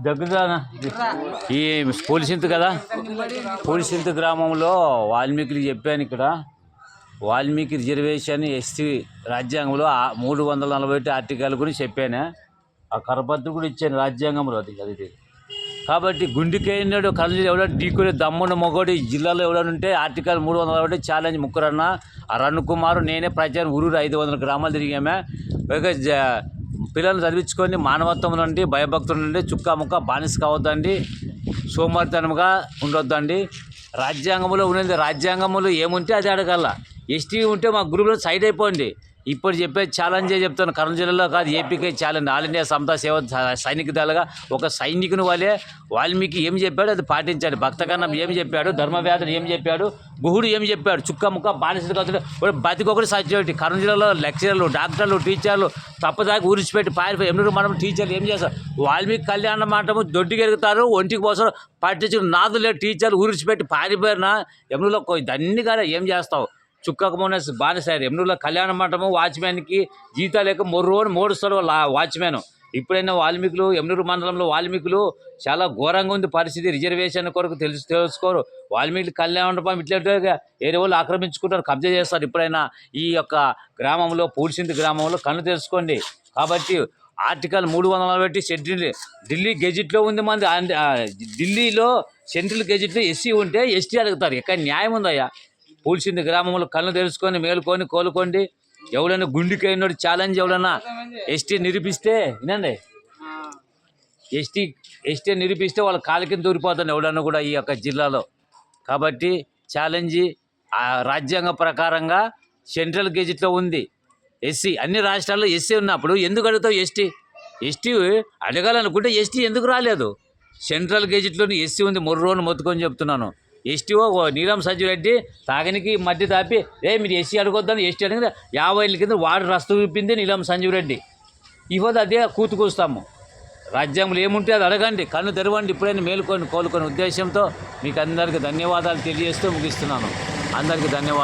దగ్గర ఈ పోలీసింత్ కదా, పోలీసింత్ గ్రామంలో వాల్మీకి చెప్పాను. ఇక్కడ వాల్మీకి రిజర్వేషన్ ఎస్టీ రాజ్యాంగంలో 341 ఆర్టికల్ గురించి చెప్పాను. ఆ కరపత్రం కూడా ఇచ్చాను రాజ్యాంగంలో. అది కాబట్టి గుండెకైనాడు కళ్ళు ఎవడో ఢీకునే దమ్మున్న మొగోడు ఈ జిల్లాలో ఎవడనుంటే ఆర్టికల్ 341 ఛాలెంజ్ ముగ్గురన్న అరుణ్ కుమార్ నేనే ప్రచారం ఊరూరు 500 గ్రామాలు తిరిగామే. పిల్లల్ని చదివించుకొని మానవత్వం నుండి భయభక్తుల నుండి చుక్క ముక్క బానిస కావద్దండి, సోమరితనంగా ఉండొద్దండి. రాజ్యాంగంలో ఉన్నది రాజ్యాంగంలో ఏముంటే అది అడగల. ఎస్టీ ఉంటే మా గ్రూప్లో సైడ్ అయిపోండి. ఇప్పుడు చెప్పే ఛాలెంజే చెప్తాను. కర్నూలు జిల్లాలో కాదు, ఏపీకే ఛాలెంజ్. ఆల్ ఇండియా సమతా సేవ సైనిక దళగా ఒక సైనికుని వాళ్ళే వాల్మీకి ఏం చెప్పాడు అది పాటించాలి. భక్తకన్నం ఏం చెప్పాడు, ధర్మవ్యాధుడు ఏం చెప్పాడు, గుహుడు ఏం చెప్పాడు, చుక్క ముక్క బానిసలు కాదు బతికొకటి సచ్చేటి. కర్నూలు జిల్లాలో లెక్చరర్లు, డాక్టర్లు, టీచర్లు తప్పదాకా ఊరిచిపెట్టి పారిపోయి ఎన్నడూ మనం టీచర్లు ఏం చేస్తారు, వాల్మీకి కళ్యాణ మంటపం దొడ్డికెరుగుతారు, ఒంటికి పోసారు, పట్టించుకు నాదులే టీచర్లు ఊరిచిపెట్టి పారిపోయినా ఎన్నడూలో ఇదన్నీ కానీ ఏం చేస్తావు. చుక్కకు మొన్న బానిసారు ఎన్నడూలో కళ్యాణ మంటపం వాచ్మ్యాన్కి జీతాలు లేక మొర్రోని మోడుస్తారు వాచ్మ్యాన్. ఇప్పుడైనా వాల్మీకులు ఎమ్నూరు మండలంలో వాల్మీకులు చాలా ఘోరంగా ఉంది పరిస్థితి. రిజర్వేషన్ కొరకు తెలుసుకోరు. వాల్మీకి కళ్యాణ మండపం ఇట్లా ఏరే వాళ్ళు ఆక్రమించుకుంటారు, కబ్జా చేస్తారు. ఇప్పుడైనా ఈ యొక్క గ్రామంలో పూడిసింది గ్రామంలో కన్ను తెలుసుకోండి. కాబట్టి ఆర్టికల్ 340 సెంట్రల్ ఢిల్లీ గెజిట్లో ఉంది. మంది ఢిల్లీలో సెంట్రల్ గెజిట్లో ఎస్సీ ఉంటే ఎస్టీ అడుగుతారు. ఎక్కడ న్యాయం ఉందయ్యా? పూల్సింది గ్రామంలో కళ్ళు తెలుసుకొని మేలుకొని కోలుకోండి. ఎవడైనా గుండెకైనాడు ఛాలెంజ్ ఎవడన్నా ఎస్టీ నిరూపిస్తే వినండి, ఎస్టీ నిరూపిస్తే వాళ్ళ కాళ్ళ కింద దూరిపోతాను ఎవడన్నా కూడా ఈ యొక్క జిల్లాలో. కాబట్టి ఛాలెంజ్ రాజ్యాంగ ప్రకారంగా సెంట్రల్ గెజిట్లో ఉంది ఎస్సీ. అన్ని రాష్ట్రాల్లో ఎస్సీ ఉన్నప్పుడు ఎందుకు అడుగుతావు ఎస్టీ అడగాలనుకుంటే ఎస్టీ ఎందుకు రాలేదు? సెంట్రల్ గెజిట్లోని ఎస్సీ ఉంది. మొర్రోని మొత్తుకొని చెప్తున్నాను. ఎస్టీఓ నీలం సంజీవ్ రెడ్డి తాగనికి మధ్య తాపి మీరు ఎస్సీ అడగొద్దని ఎస్టీ అడిగితే 50 ఏళ్ళ కింద వాడు రస్తు చూపింది నీలం సంజీవ్ రెడ్డి. ఇవ్వదు అదే కూతుకొస్తాము. రాజ్యాంగంలో ఏముంటే అది అడగండి, కన్ను తెరవండి. ఇప్పుడైనా మేలుకొని కోలుకొని ఉద్దేశంతో మీకు అందరికీ ధన్యవాదాలు తెలియజేస్తూ ముగిస్తున్నాను. అందరికీ ధన్యవాదాలు.